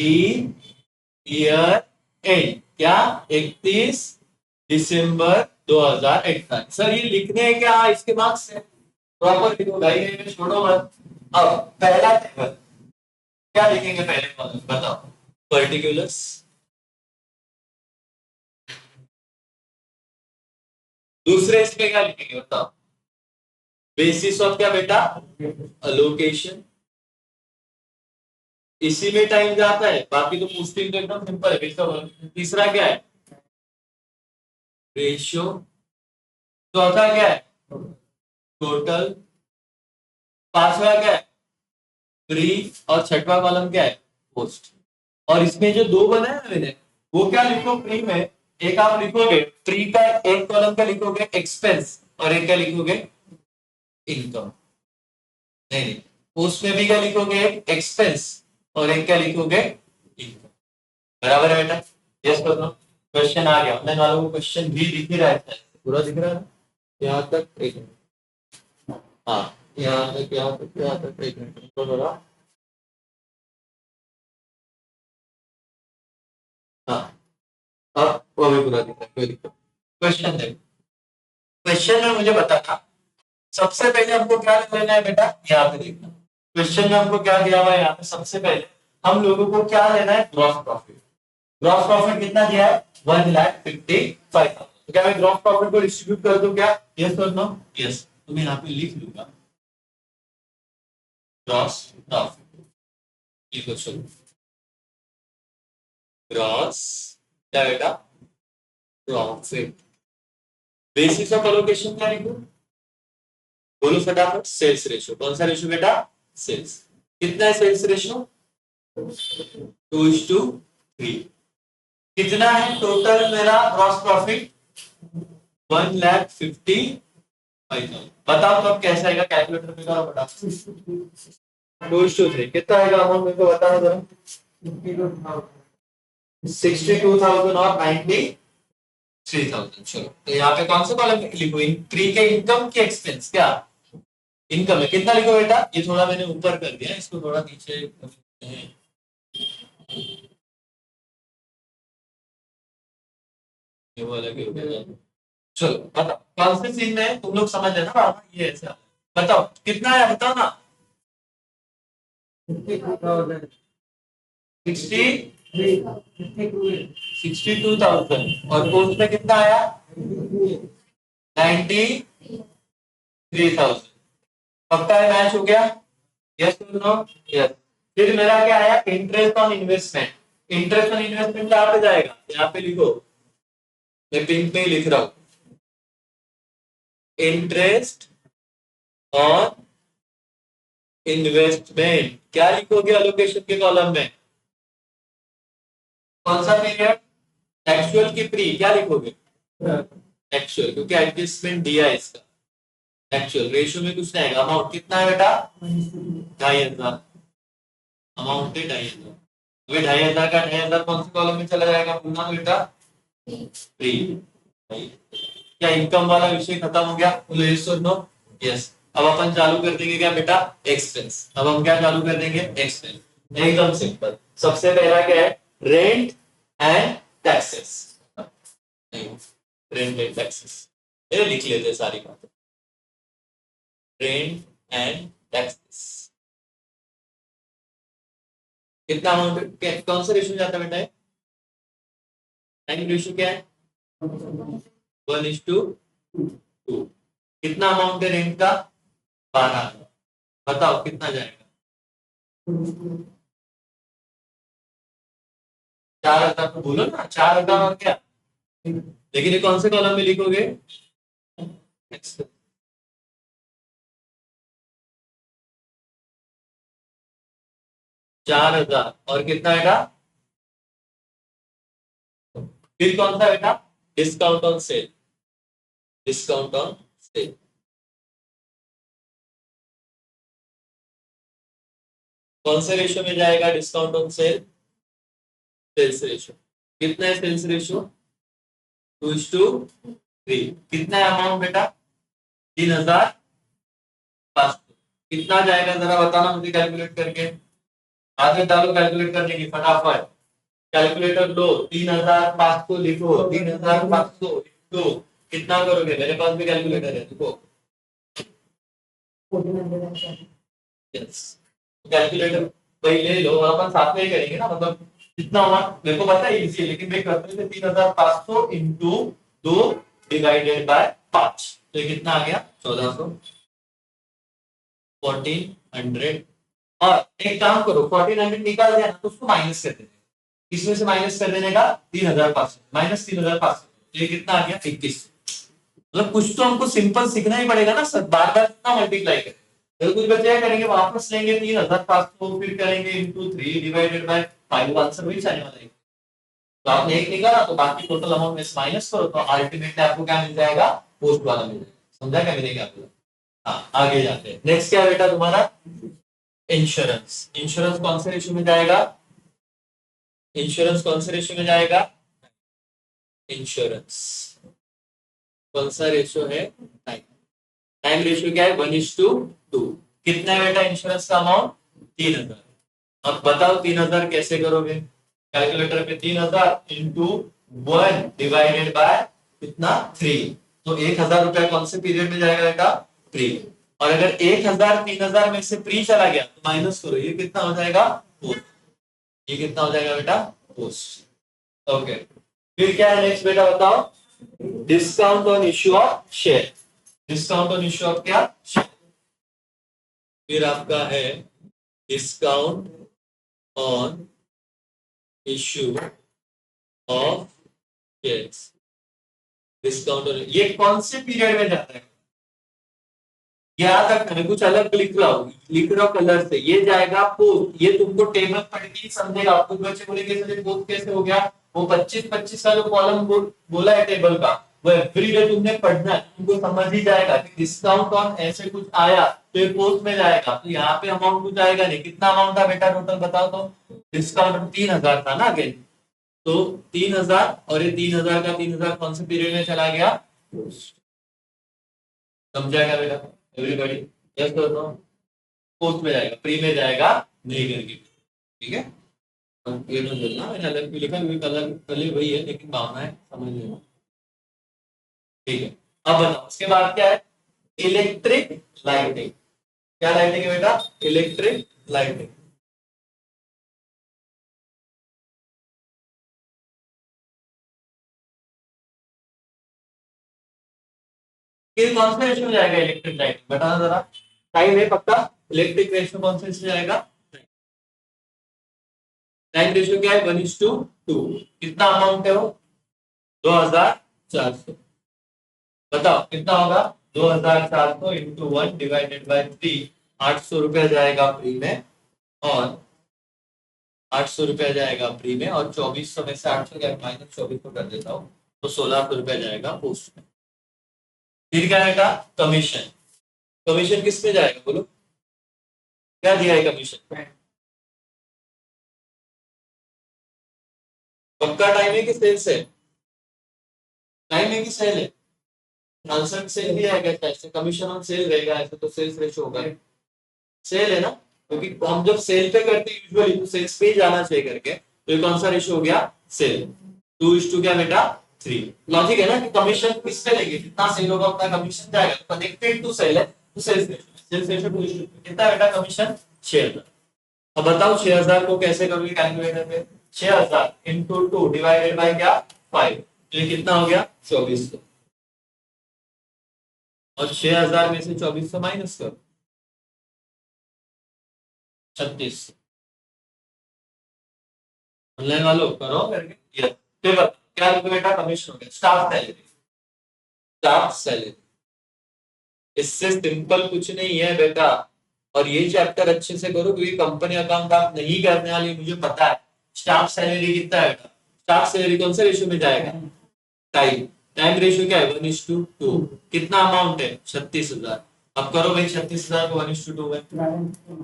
ईयर एंड क्या? 31 दिसंबर 2028। सर ये लिखने हैं क्या? इसके मार्क्स से प्रॉपर लिखो भाई, छोड़ो मत। अब पहला टेबल क्या लिखेंगे? पहले कॉलम बताओ। पर्टिकुलर्स। दूसरे इसमें क्या लिखेंगे बताओ? बेसिस ऑफ क्या बेटा? अलोकेशन। इसी में टाइम जाता है, बाकी तो पूछती तो एकदम सिंपल है। तीसरा क्या है? रेशियो। चौथा क्या है? टोटल। पांचवा क्या है? प्री। और छठवा कॉलम क्या है? पोस्ट। और इसमें जो दो बनाए ना मैंने, वो क्या लिखो प्री में? एक आप लिखोगे प्री का, एक कॉलम का लिखोगे एक्सपेंस और एक क्या लिखोगे? इनकम। नहीं नहीं, पोस्ट में भी क्या लिखोगे? एक्सपेंस और एक क्या लिखोगे? इनकम। बराबर है बेटा? यस कर दो। क्वेश्चन आ गया। ऑनलाइन वालों को क्वेश्चन भी दिख ही रहा है, पूरा दिख रहा है यहाँ तक? एक मिनट। हाँ, यहाँ तक, यहाँ तक, यहाँ तक। एक मिनट तो जरा। हाँ, अब वो भी पूरा दिख रहा है, कोई दिक्कत। क्वेश्चन देखो। क्वेश्चन में मुझे बताना, सबसे पहले हमको क्या लेना है बेटा? यहाँ पे देखना। क्वेश्चन में हमको क्या दिया हुआ है यहाँ पे? सबसे पहले हम लोगों को क्या लेना है? Gross profit. ग्रॉस प्रॉफिट कितना दिया है? 1,55,000। तो क्या मैं ग्रॉस प्रॉफिट को डिस्ट्रीब्यूट कर दूं क्या? यस और नो? यस। तो मैं यहाँ पे लिख लूंगा gross profit equal to gross क्या बेटा? प्रॉफिट। बेसिस ऑफ एलोकेशन क्या लिखूं? बोलो फटाफट। Sales ratio. कौन सा रेशियो बेटा? सेल्स। कितना है सेल्स रेशियो? 2:3। कितना है टोटल मेरा ग्रॉस प्रॉफिट? 1,55,000। बताओ तो अब कैसा आएगा? कैलकुलेटर पे करो बटा। 2:3 कितना आएगा अमाउंट? मेरे को बताना जरा। 62,000 और 93,000। चलो तो यहाँ पे कौन सा कॉलम लिखो, प्री के इनकम के एक्सपेंस, क्या इनकम है, कितना लिखो बेटा, ये थोड़ा मैंने ऊपर कर दिया, इसको थोड़ा नीचे ये वो अलग हो गया। चलो बताओ कौन से सीन में तुम लोग समझ है ना बाबा, ये ऐसा बताओ कितना है, बताओ ना। 62,000 और पोस्ट में कितना आया, 93,000। पक्का है, मैच हो गया, यस और नो, यस। फिर मेरा क्या आया, interest on investment. Interest on investment कहाँ पे जाएगा, यहाँ पे लिखो, मैं पिंक में ही लिख रहा हूं, इंटरेस्ट ऑन इन्वेस्टमेंट क्या लिखोगे एलोकेशन के कॉलम में, कौन सा पीरियड, एक्चुअल की प्री, क्या लिखोगे एक्चुअल, क्योंकि एडजस्टमेंट दिया है इसका, एक्चुअल रेशियो में कुछ नहीं आएगा। अमाउंट कितना है बेटा, 2,500, अमाउंट है 2,500। अभी 2,500 का 2,500 कौन से कॉलम में चला जाएगा, पुनः बेटा प्री। क्या इनकम वाला विषय खत्म हो गया, बोलो यस और नो, यस। अब अपन चालू कर देंगे क्या बेटा, एक्सपेंस। अब हम क्या चालू कर देंगे, एक्सपेंस, एकदम सिंपल। सबसे पहला क्या है, rent and taxes, rent and taxes, ये लिख लेते हैं सारी बातें, रेंट एंड टैक्सेस। कितना अमाउंट, कौन सा रेशियो जाता है बेटा, टाइम रेशियो क्या है, 1:2। कितना अमाउंट है रेंट का, 12। बताओ कितना जाएगा, 4,000 तो बोलो ना, 4,000 और क्या, लेकिन ये कौन से कॉलम में लिखोगे, 4,000 और कितना बेटा, फिर कौन सा बेटा, discount on sale, discount on sale, कौन से रेशियो में जाएगा discount on sale, sales ratio. कितना है सेल्स रेशियो, 2:3। कितना है अमाउंट बेटा, 3,500। कितना जाएगा जरा बताना मुझे कैलकुलेट करके, आगे डालो कैलकुलेट करने की फटाफट, कैलकुलेटर लो, 3,500 लिखो, 3,500 लिखो, कितना करोगे, मेरे पास भी कैलकुलेटर है देखो, यस कैलकुलेटर वही ले लो, अपन साथ में ही करेंगे ना, मतलब कितना होगा मेरे को पता है इजी है, लेकिन मैं करते थे 3,500 इंटू 2 डिवाइडेड बाय 5, तो ये कितना आ गया 1,400, 1,400। और एक काम करो, 1,400 निकाल दिया ना तो उसको माइनस कर देना, इसमें से माइनस कर देने का 3,500 माइनस 3,500, ये कितना आ गया 21। मतलब कुछ तो हमको सिंपल सीखना ही पड़ेगा ना सर, बार बार कितना मल्टीप्लाई करें, तो कुछ बचे करेंगे वापस लेंगे 3,500, फिर करेंगे इंटू 3 डिवाइडेड बाय 5, आंसर वही आने वाला है। तो आपने एक निकाला तो बाकी टोटल अमाउंट में माइनस करो तो अल्टीमेटली आपको क्या मिल जाएगा, पोस्ट वाला मिल जाएगा। समझा क्या मैंने क्या बोला, हाँ आगे जाते हैं। नेक्स्ट क्या है बेटा तुम्हारा, इंश्योरेंस। इंश्योरेंस कौन से रेशियो में जाएगा, इंश्योरेंस कौन से रेशियो में जाएगा, इंश्योरेंस कौन सा रेशियो है, टाइम, टाइम रेशियो क्या है 1:2। कितना है बेटा इंश्योरेंस का अमाउंट, 3,000। अब बताओ 3,000 कैसे करोगे, कैलकुलेटर पे 3,000 इंटू 1 डिवाइडेड बाय कितना 3, तो 1,000 रुपया कौन से पीरियड में जाएगा बेटा, प्री। और अगर 1,000 3,000 में से प्री चला गया तो माइनस करो, ये कितना हो जाएगा पोस्ट, ये कितना हो जाएगा बेटा पोस्ट। ओके फिर क्या है नेक्स्ट बेटा बताओ, discount on issue of share, discount on issue of क्या शेयर। फिर आपका है discount on issue of shares, discount on, ये कौन से पीरियड में जाता है, याद रखना मैं कुछ अलग लिख रहा हूँ कलर से, ये जाएगा पोस्ट, ये तुमको टेबल पढ़ के ही समझेगा। कुछ बच्चे बोलेंगे सर पोस्ट कैसे हो गया, वो 25-25 का जो कॉलम बोला है टेबल का, वो एवरी डे तुमने पढ़ना है, तुमको समझ ही जाएगा कि डिस्काउंट ऑन ऐसे कुछ आया तो ये पोस्ट में जाएगा, तो यहाँ पे अमाउंट कुछ आएगा नहीं। कितना अमाउंट था बेटा टोटल बताओ तो, डिस्काउंट 3,000 था ना, अगेन तो 3000 और ये 3000 का 3000 कौन से पीरियड में चला गया? समझा क्या बेटा एवरीबॉडी? यस दोस्तों, पोस्ट में जाएगा, प्री में जाएगा नहीं करके, ठीक है। ये मत बोलना मैंने अलग भी लिखा, क्योंकि कलर कलर वही है लेकिन भावना है, समझ लेना, ठीक है। अब बताओ उसके बाद क्या है? Electric lighting. क्या लाइटिंग है बेटा? Electric lighting. ये कौन से रेशियो में जाएगा इलेक्ट्रिक लाइटिंग, बताना जरा। टाइम है पक्का? इलेक्ट्रिक रेशियो कौन से इसमें जाएगा? टाइम रेशियो क्या है? 1:2। कितना अमाउंट है वो? 2400। बताओ कितना होगा? 2400 इंटू 1/3। 800 रुपया जाएगा फ्री में, और 800 रुपया जाएगा फ्री में, और 2400 में से 800 क्या -24 को कर देता हूँ, तो 1600 रुपया जाएगा पोस्ट में। फिर क्या बेटा? कमीशन। कमीशन किस पे जाएगा बोलो? क्या दिया है कमीशन? पक्का टाइम है कि सेल से? टाइम है कि सेल है? आंसर सेल दिया है क्या? ऐसे कमीशन ऑन सेल रहेगा, ऐसे तो सेल्स रेशो होगा, सेल है ना, क्योंकि हम जब सेल पे करते हैं यूजुअली तो सेल्स पे ही जाना चाहिए करके, तो ये कौन सा रेशो हो गया? सेल। 2:, क्या बेटा? 3। लॉजिक है ना कि कमीशन किस पे लेंगे, जितना सेल होगा उतना कमीशन जाएगा, तो कनेक्टेड टू सेल है, तो सेल्स रेशो, सेल्स रेशो 2:2। कितना बेटा कमीशन? 6000। अब बताओ 6000 को कैसे करोगे कैलकुलेटर पे? 6000 इंटू 2 डिवाइडेड बाय क्या? 5। तो ये कितना हो गया? 2400। और 6000 में से 2400 माइनस करो, 36। ऑनलाइन वालों करो करके ये। फिर बताओ क्या बेटा कमीशन हो गया? Staff salary. स्टाफ सैलरी, इससे सिंपल कुछ नहीं है बेटा। और ये चैप्टर अच्छे से करो, क्योंकि कंपनी अकाउंट आप नहीं करने वाली मुझे पता है। स्टाफ सैलरी कितना है बेटा? स्टाफ सैलरी कौन से रेशियो में जाएगा? टाइम। टाइम रेशियो क्या है? 1:2। कितना अमाउंट है? 36,000। अब करो भाई 36,000 को 1:2 में,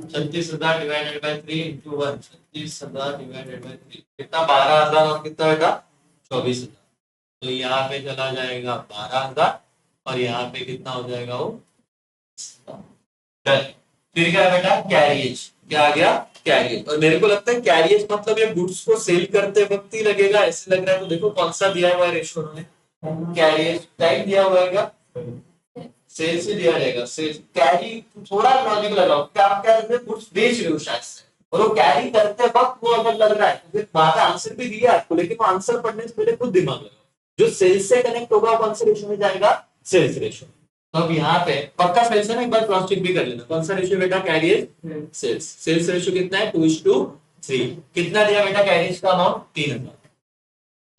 36,000 divided by 3 into 1। 36,000 divided by 3 कितना? 12,000। और कितना बेटा? 24,000। तो यहाँ पे चला जाएगा 12,000, और यहाँ पे कितना हो जाएगा वो? डन। फिर क्या है बेटा? कैरियज। क्या आ गया? कैरियज। और मेरे को लगता है कैरियज मतलब ये गुड्स को सेल करते वक्त ही लगेगा, ऐसे लग रहा है। तो देखो कौन सा दिया हुआ है रेशो उन्होंने? कैरियज टाइम दिया हुआ है क्या? सेल से दिया जाएगा, सेल कैरी। थोड़ा लॉजिक लगाओ कि आप क्या गुड्स बेच रहे हो शायद से, और वो कैरी करते वक्त वो अगर लग रहा है तो फिर वहां का आंसर भी दिया आपको, लेकिन वो आंसर पढ़ने से पहले खुद दिमाग लगाओ। जो सेल्स से कनेक्ट होगा कौन से रेशियो में जाएगा? Sales ratio. तो अब यहाँ पे पक्का सेल्स है ना, एक बार क्रॉस चेक भी कर लेना। कौन सा रेशियो बेटा? Career sales. सेल्स रेशियो कितना है? 2:3। कितना दिया बेटा कैरियर्स का अमाउंट? 3,000।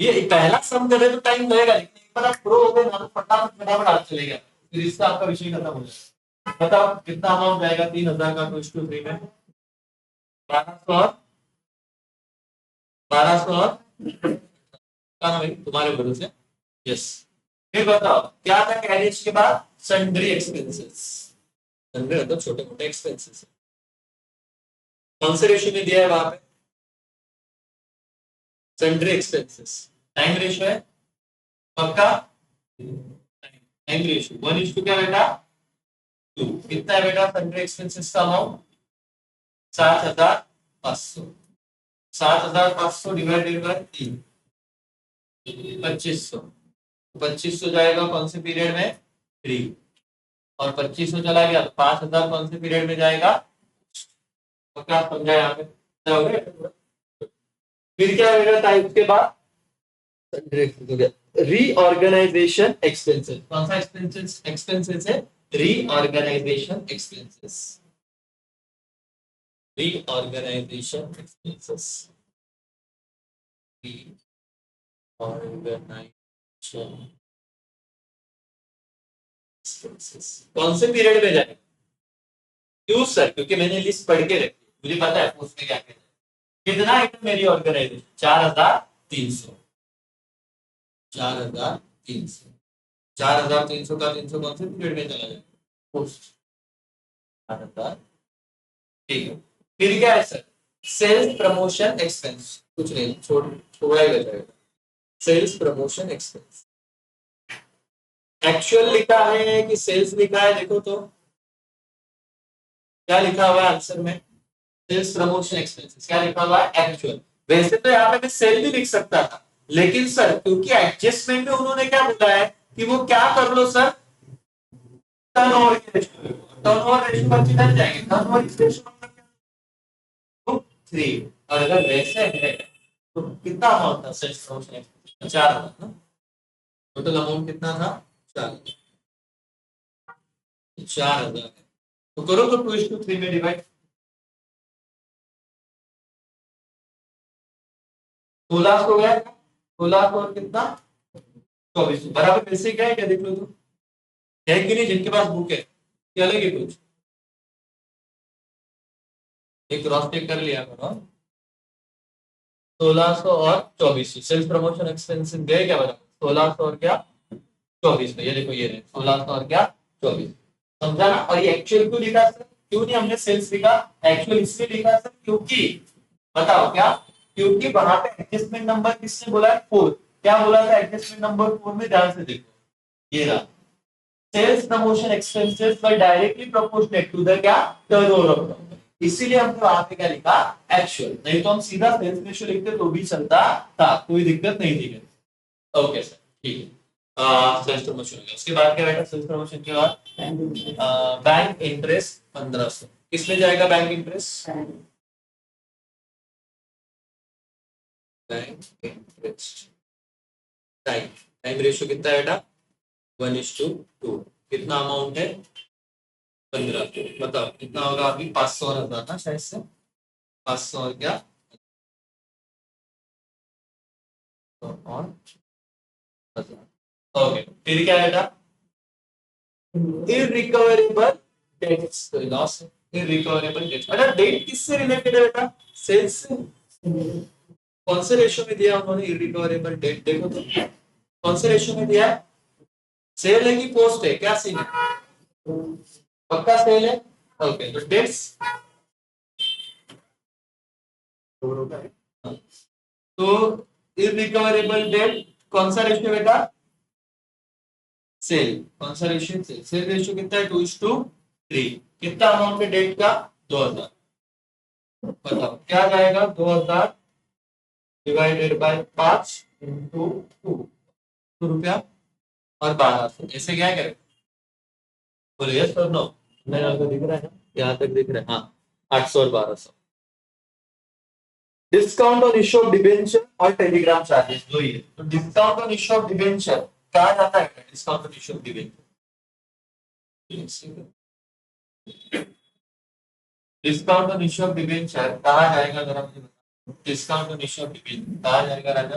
ये पहला सम करे तो टाइम लगेगा, लेकिन एक बार आप प्रो हो गए ना तो फटाफट फटाफट आप चलेगा, फिर इसका आपका विषय खत्म हो जाएगा। बताओ कितना अमाउंट जाएगा 3,000 का 2:3 में? 1200 और 1200 और ना भाई तुम्हारे भरोसे। यस। फिर बताओ क्या था कैरियर्स के बाद? Sundry expenses. सन्ड्री मतलब छोटे मोटे एक्सपेंसेस। कौन से रेशियो में दिया है वहां पे? Sundry expenses. टाइम रेशियो है पक्का? टाइम रेशियो 1:2 क्या बेटा? 2। कितना है बेटा सन्ड्री एक्सपेंसेस का अमाउंट? 7,500। 7,500 divided by 3, 2500। 2500 जाएगा कौन से पीरियड में? 3। और 2500 चला गया तो 5,000 कौन से पीरियड में जाएगा? तो क्या समझा यहाँ पे? क्या हो गया? फिर क्या होगा टाइप के बाद? Reorganisation expenses. कौन सा एक्सपेंसेस? एक्सपेंसेस है reorganisation expenses. Reorganisation expenses. Reorganisation expenses कौन से पीरियड में जाएगा? क्यों सर? क्योंकि मैंने लिस्ट पढ़ के रखी, मुझे पता है उसमें क्या कहना है। कितना आइटम मेरी ऑर्गेनाइजेशन? 4,300। 4,300। 4,300 का 300 कौन से पीरियड में चला जाएगा? पोस्ट। 4,000। ठीक है। फिर क्या है सर? सेल्स प्रमोशन एक्सपेंस, कुछ नहीं, थोड़ा ही बचाएगा। सेल्स प्रमोशन एक्सपेंस एक्चुअल लिखा है कि सेल्स लिखा है, देखो तो क्या लिखा हुआ है आंसर में। सेल्स प्रमोशन एक्सपेंसेस क्या लिखा हुआ है, एक्चुअल। वैसे तो यहाँ पे मैं सेल भी लिख सकता था, लेकिन सर क्योंकि एडजस्टमेंट में उन्होंने क्या बोला है कि वो क्या कर लो सर, टर्नओवर की रेशियो, टर्नओवर रेशियो पर किधर जाएंगे, टर्नओवर की रेशियो मतलब क्या, 3। और अगर वैसे है तो कितना अमाउंट था सेल्स प्रमोशन एक्सपेंस, 4 अमाउंट ना, टोटल अमाउंट कितना था, 4, 4,000। तो करो तो 2:3 में डिवाइड, 16 हो गया, 16 और कितना, 24 बराबर। वैसे क्या है, क्या देख लो तो है कि नहीं, जिनके पास बुक है क्या लगे कुछ, एक क्रॉस चेक कर लिया करो। 1600 और 2400 सेल्स प्रमोशन एक्सपेंसेस गए क्या बराबर, 1600 और क्या 2400, ये देखो ये रहे 1600 और क्या 2400, समझा ना। और ये एक्चुअल क्यों लिखा सर, क्यों नहीं हमने सेल्स लिखा, एक्चुअल इसलिए लिखा सर क्योंकि, बताओ क्या, क्योंकि वहां पे एडजस्टमेंट नंबर किसने बोला है, 4। क्या बोला था एडजस्टमेंट नंबर 4 में, ध्यान से देखो ये रहा, sales promotion expenses were directly proportionate to the क्या, टर्नओवर ऑफ कंपनी। इसीलिए हमने वहां पे क्या लिखा, एक्चुअल। नहीं तो हम सीधा सेल्स रेशियो लिखते तो भी चलता था, कोई दिक्कत नहीं थी। ओके सर, ठीक है। सेल्स प्रमोशन हो गया, उसके बाद क्या बेटा, सेल्स प्रमोशन के बाद बैंक इंटरेस्ट 1500, किसमें जाएगा bank interest, bank interest time, time ratio कितना है बेटा, 1:2। कितना अमाउंट है, 15। बताओ कितना होगा अभी, 500 और 1000 ना शायद से, 500 और क्या, तो और 1000। ओके, फिर क्या बेटा, इररिकवरेबल डेट्स, तो लॉस है, इररिकवरेबल डेट्स। अच्छा, डेट किससे रिलेटेड है बेटा, सेल्स से। कौन से रेशियो में दिया उन्होंने इररिकवरेबल डेट, देखो तो कौन से रेशियो में दिया है, सेल है कि पोस्ट है, क्या सीन है, पक्का सेल है। ओके, तो डेट्स, तो इररिकवरेबल डेट कौन सा रेशियो बेटा, सेल, कौन सा रेशियो, सेल, सेल रेशियो कितना है, 2:3। कितना अमाउंट है डेट का, 2000। बताओ क्या जाएगा, 2000 डिवाइडेड बाय 5 इंटू 2 रुपया और 1200, ऐसे क्या करें, बोले यस और नो, नहीं आपको दिख रहा है ना, यहाँ तक दिख रहा है, हाँ 800 और 1200। Discount on issue of debenture और टेलीग्राम चार्जेस दो ही है, तो discount on issue of debenture कहा जाता है, discount on issue of debenture, discount on issue of debenture कहा जाएगा, जरा मुझे बताओ, discount on issue of debenture कहा जाएगा राजा,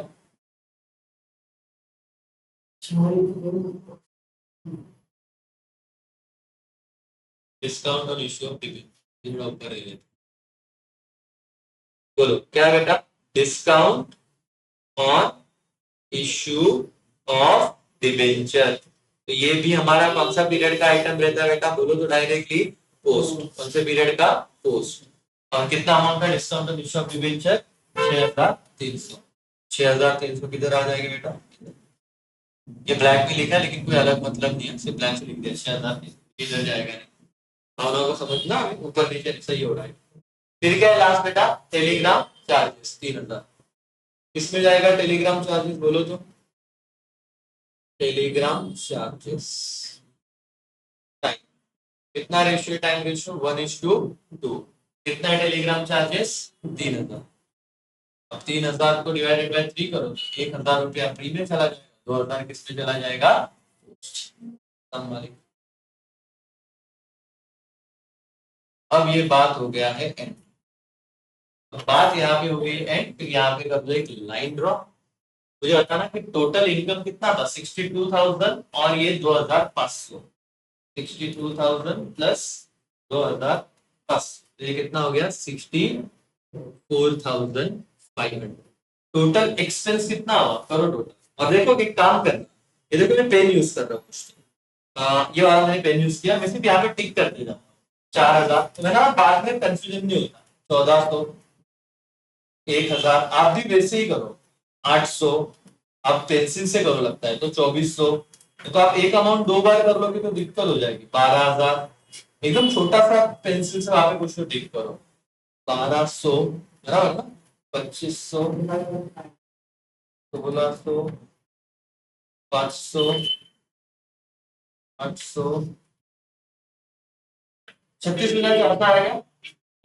discount on issue of debenture ऊपर है, बोलो क्या बेटा, discount on issue of debenture. तो ये भी हमारा कौन सा पीरियड का आइटम रहता है बेटा, बोलो तो डायरेक्टली पोस्ट, कौन से पीरियड का, पोस्ट। और कितना अमाउंट का discount on issue of debenture, 6300। 6300 किधर आ जाएगा बेटा, ये ब्लैक में लिखा है लेकिन कोई अलग मतलब नहीं है, सिर्फ ब्लैक से लिख दिया, 6300 इधर जाएगा नहीं, भावनाओं को समझना, ऊपर नीचे सही हो रहा है। फिर क्या है लास्ट बेटा, टेलीग्राम चार्जेस 3000, किसमें जाएगा टेलीग्राम चार्जेस, बोलो तो, टेलीग्राम चार्जेस टाइम, कितना रेशियो, टाइम रेशियो 1:2। कितना है टेलीग्राम चार्जेस, 3000। अब 3000 को डिवाइडेड बाय 3 करो, 1000 रुपया फ्री में चला जाएगा, 2000 किसमें चला जाएगा, अब ये बात हो गया है एंड, बात यहाँ पे हो गई एंड, फिर यहाँ पे कर दो एक लाइन ड्रॉ। मुझे बताना कि टोटल इनकम कितना था, 62,000 और ये 2,500, 62,000 प्लस 2,500, तो ये कितना हो गया, 64,500। टोटल एक्सपेंस कितना हुआ, करो टोटल। और देखो कि काम करना, ये देखो मैं पेन यूज कर रहा हूँ, ये वाला मैंने पेन यूज किया, मैं सिर्फ यहाँ पे टिक कर देता हूँ 4,000, तो ना बाद में कंफ्यूजन नहीं होता, 1400 1000, आप भी वैसे ही करो। 800, आप पेंसिल से करो लगता है तो 2400, तो आप एक अमाउंट दो बार कर लोगे तो दिक्कत हो जाएगी। 12000, एकदम छोटा सा पेंसिल से वहां पे कुछ तो टिक करो। 1200 बराबर ना, 2500, 1600, 500, 800, 36 मिनट आता आएगा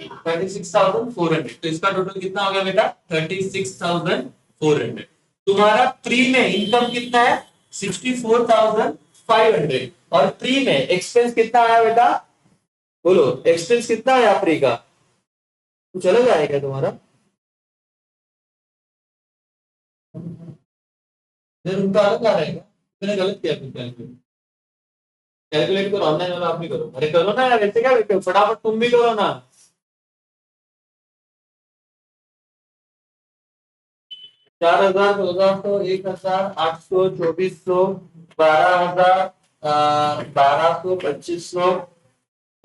36,400। तो इसका टोटल कितना हो गया बेटा? 36,400। तुम्हारा प्री में इनकम कितना है? 64,500। और प्री में एक्सपेंस कितना आया बेटा? बोलो, एक्सपेंस कितना आया प्री का? तो चला जाएगा तुम्हारा, फिर उनका अलग आ रहेगा। मैंने गलत किया फिर कैलकुलेट। कैलकुलेट करो, ऑनलाइन वाला आप भी करो। अरे करो ना यार, ऐसे क्या बैठे हो? फटाफट तुम भी करो ना। 4,000, 1,400, 1,000, 800, 2,400, 12,000, 1,200,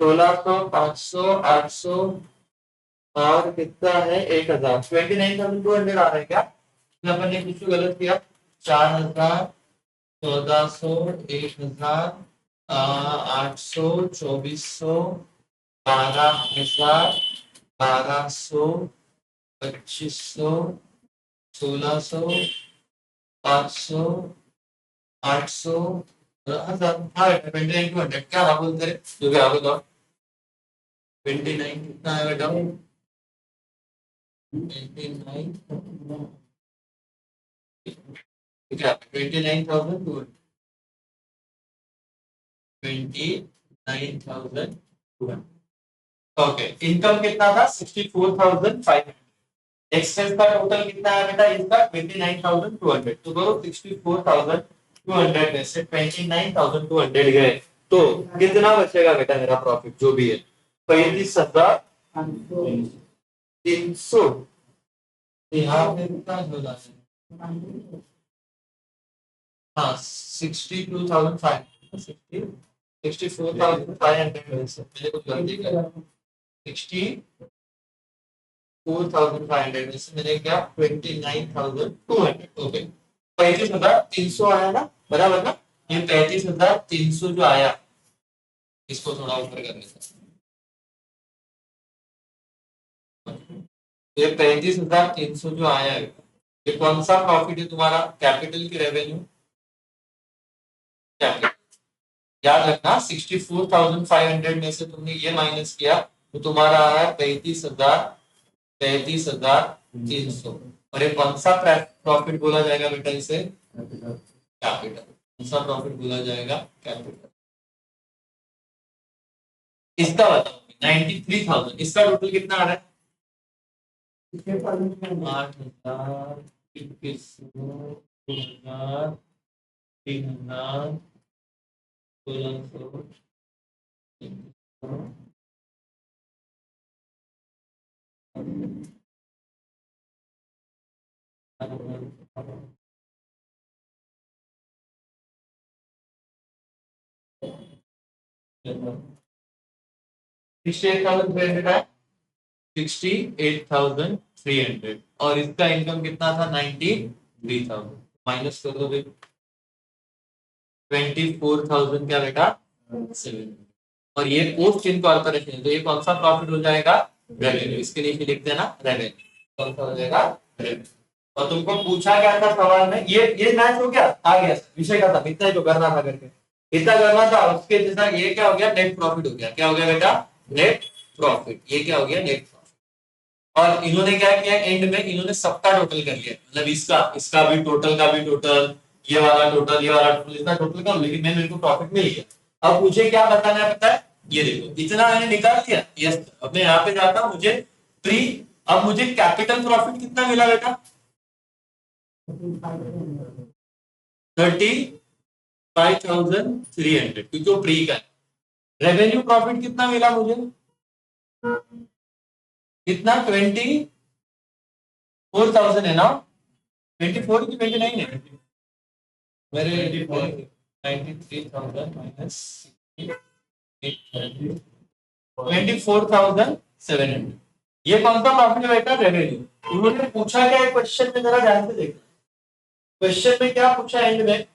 2,500, 1,600, 500, 800 और कितना है? 1,000। 29,200 आ रहा है क्या? तो अपन ने कुछ तो गलत किया। 4,000, 1,400, 1,000, 800, 2,400, 12,000, 1,200, 2,500, 1,600, 500, 800, 1,000। हाँ, 29,200 क्या आप बोलते रहे? जो भी आप बताओ। 29 कितना है बेटा? 29, ठीक है, 29,200, 29,200। ओके, इनकम कितना था? 64,500। एक्सपेंस का टोटल कितना है बेटा इसका? 29,200। तो करो 64,200 में से 29,200 गए तो कितना बचेगा बेटा मेरा प्रॉफिट जो भी है? 35,300। यहाँ पे कितना हो जाता है? हाँ, 62,500, 64,500 में से मैंने कुछ गलती करा। 64,500 में से मैंने क्या? 29,200। ओके, 35,300 आया ना, बराबर ना? ये 35,300 जो आया, इसको थोड़ा ऊपर कर लेते हैं। ये 35,300 जो आया है, ये कौन सा प्रॉफिट है तुम्हारा? कैपिटल की रेवेन्यू, कैपिटल। याद रखना, 64,500 में से तुमने ये माइनस किया तो तुम्हारा आया 35,300। और ये कौन सा प्रॉफिट बोला जाएगा बेटा इसे? कैपिटल। कौन सा प्रॉफिट बोला जाएगा? कैपिटल। इसका बताओ। 93,000, इसका टोटल कितना आ रहा है? 8,000, 21,000, 2,000, 3,000, 1,600, 68,300 है। 68,300 और इसका इनकम कितना था? 93,000। माइनस कर दो भाई। 24,000 क्या बेटा? 7। और ये पोस्ट इनकॉर्पोरेशन है तो ये कौन सा प्रॉफिट हो जाएगा? रेवेन्यू। इसके लिए लिख देना रेवेन्यू। कौन सा हो जाएगा? रेवेन्यू। और तुमको पूछा क्या था सवाल में? ये मैच हो गया, आ गया विषय का था, इतना ही तो करना था करके, इतना करना था। उसके जैसा ये क्या हो गया? नेट प्रॉफिट हो गया। क्या हो गया बेटा? Net profit. ये क्या हो गया? Net profit. और इन्होंने क्या किया? एंड में इन्होंने सबका टोटल कर लिया, मतलब इसका इसका भी टोटल का भी टोटल, ये वाला टोटल, ये वाला टोटल, इतना टोटल कर, लेकिन मैं मेरे को प्रॉफिट मिल गया। अब मुझे क्या बताना है पता है? ये देखो, इतना मैंने निकाल दिया। यस, अब मैं यहाँ पे जाता हूँ, मुझे प्री, अब मुझे कैपिटल प्रॉफिट कितना मिला बेटा? 35,300, क्योंकि वो प्री का है। रेवेन्यू प्रॉफिट कितना मिला मुझे? कितना? 24,000 है ना? 24 की 29 है मेरे? 93,000 माइनस 24,700। ये कौन सा प्रॉफिट है बेटा? रेवेन्यू। उन्होंने पूछा क्या है क्वेश्चन में, जरा ध्यान से देखना। क्वेश्चन में क्या पूछा है एंड में?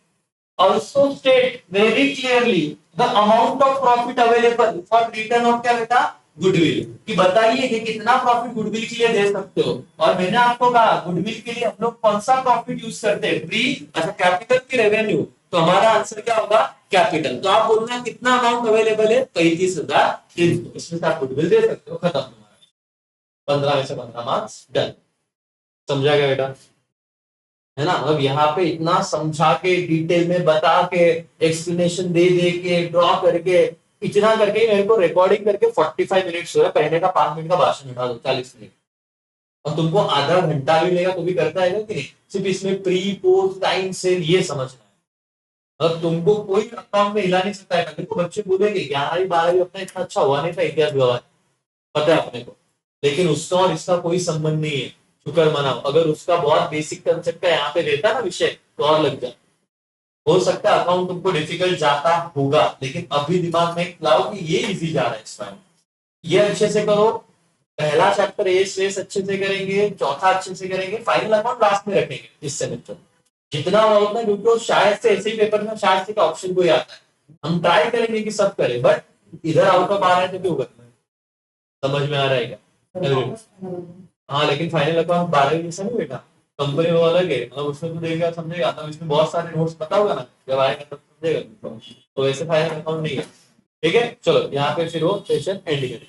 Also state very clearly the amount of profit available for return of क्या बेटा? गुडविल। कि बताइए कि कितना प्रॉफिट गुडविल के लिए दे सकते हो। और मैंने आपको कहा गुडविल के लिए हम लोग कौन सा प्रॉफिट यूज करते हैं? प्री अच्छा कैपिटल की रेवेन्यू। तो हमारा आंसर क्या होगा? कैपिटल। तो आप बोलना कितना अमाउंट अवेलेबल है? 35,000। इसमें से आप गुडविल दे सकते हो, खत्म तुम्हारा। 15 में से 15 मार्क्स, डन। समझा गया बेटा? है ना? अब यहाँ पे इतना समझा के डिटेल में बता के एक्सप्लेनेशन दे दे के ड्रॉ करके इतना करके मेरे को रिकॉर्डिंग करके 45 मिनट्स हुआ। पहले का 5 मिनट का भाषण उठा दो 40 मिनट, और तुमको आधा घंटा भी लेगा तो भी करता है कि नहीं? सिर्फ इसमें प्री पोस्ट टाइम से ये समझना है। अब तुमको कोई अकाउंट में हिला नहीं सकता है। कभी तो बच्चे बोलेंगे 11वीं 12वीं अपना इतना अच्छा हुआ नहीं था इतिहास व्यवहार, पता है अपने को, लेकिन उसका और इसका कोई संबंध नहीं है। शुक्र मनाओ, अगर उसका बहुत बेसिक कंसेप्ट का यहाँ पे रहता ना विषय तो और लग जाए। हो सकता है अकाउंट तुमको डिफिकल्ट जाता होगा, लेकिन अभी दिमाग में लाओ कि ये इजी जा रहा है इस टाइम। ये अच्छे से करो। पहला चैप्टर ए स्ट्रेस अच्छे से करेंगे, चौथा अच्छे से करेंगे, फाइनल अकाउंट लास्ट में रखेंगे इस सेमेस्टर। जितना होगा उतना, क्योंकि शायद से ऐसे ही पेपर में शायद से का ऑप्शन कोई आता है। हम ट्राई करेंगे कि सब करें, बट इधर आउट ऑफ आ रहा है तो क्यों करना है? समझ में आ रहा है क्या? हाँ, लेकिन फाइनल अकाउंट 12वीं जैसा नहीं बेटा, कंपनी वो अलग है। मतलब उसमें तू देखेगा समझेगा, तब इसमें बहुत सारे नोट्स पता होगा ना, जब आएगा तब समझेगा। तो वैसे फाइनल अकाउंट नहीं है। ठीक है, चलो यहाँ पे फिर वो सेशन एंड करें।